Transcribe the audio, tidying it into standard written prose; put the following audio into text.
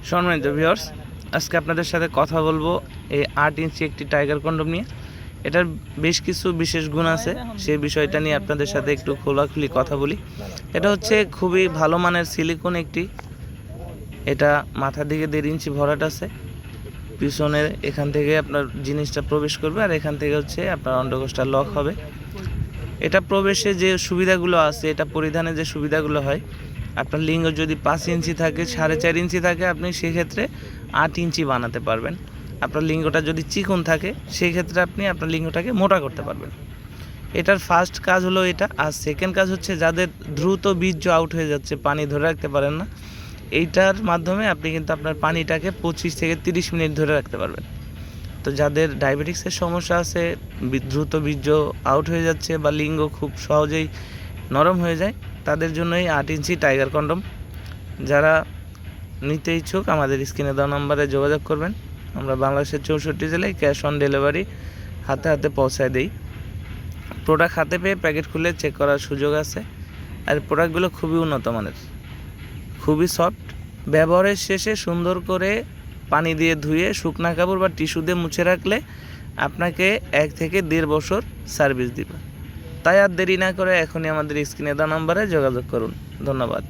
সম্মানিত ভিউয়ার্স, আজকে আপনাদের সাথে কথা বলবো এই 8 ইঞ্চি একটি টাইগার কন্ডম নিয়ে। এটার বেশ কিছু বিশেষ গুণ আছে, সেই বিষয়টা নিয়ে আপনাদের সাথে একটু খোলাখুলি কথা বলি। এটা হচ্ছে খুবই ভালো মানের সিলিকন একটি। এটা মাথার দিকে 1.5 ইঞ্চি ভরাট আছে, পিছনের এখান থেকে আপনার জিনিসটা প্রবেশ করবে আর এখান থেকে হচ্ছে আপনার অন্ডকোষটা লক হবে। এটা প্রবেশে যে সুবিধাগুলো আছে, এটা পরিধানে যে সুবিধাগুলো হয়, আপনার লিঙ্গ যদি 5 ইঞ্চি থাকে, 4.5 ইঞ্চি থাকে, আপনি সেক্ষেত্রে 8 ইঞ্চি বানাতে পারবেন। আপনার লিঙ্গটা যদি চিকন থাকে, সেই ক্ষেত্রে আপনি আপনার লিঙ্গটাকে মোটা করতে পারবেন। এটার ফার্স্ট কাজ হলো এটা। আর সেকেন্ড কাজ হচ্ছে যাদের দ্রুত বীর্য আউট হয়ে যাচ্ছে, পানি ধরে রাখতে পারেন না, এইটার মাধ্যমে আপনি কিন্তু আপনার পানিটাকে 25 থেকে 30 মিনিট ধরে রাখতে পারবেন। তো যাদের ডায়াবেটিক্সের সমস্যা আছে, দ্রুত বীর্য আউট হয়ে যাচ্ছে বা লিঙ্গ খুব সহজেই নরম হয়ে যায়, তাদের জন্যই 8 ইঞ্চি টাইগার কন্ডম। যারা নিতে ইচ্ছুক আমাদের স্ক্রিনে দেওয়া নম্বরে যোগাযোগ করবেন। আমরা বাংলাদেশের 64 জেলায় ক্যাশ অন ডেলিভারি হাতে হাতে পৌঁছায় দিই। প্রোডাক্ট হাতে পেয়ে প্যাকেট খুলে চেক করার সুযোগ আছে। আর প্রোডাক্টগুলো খুবই উন্নত মানের, খুবই সফট। ব্যবহারের শেষে সুন্দর করে পানি দিয়ে ধুয়ে শুকনা কাপড় বা টিস্যু দিয়ে মুছে রাখলে আপনাকে 1 থেকে 1.5 বছর সার্ভিস দিবে। তাই আর দেরি না করে এখনই আমাদের স্ক্রিনে দেওয়া নম্বরে যোগাযোগ করুন। ধন্যবাদ।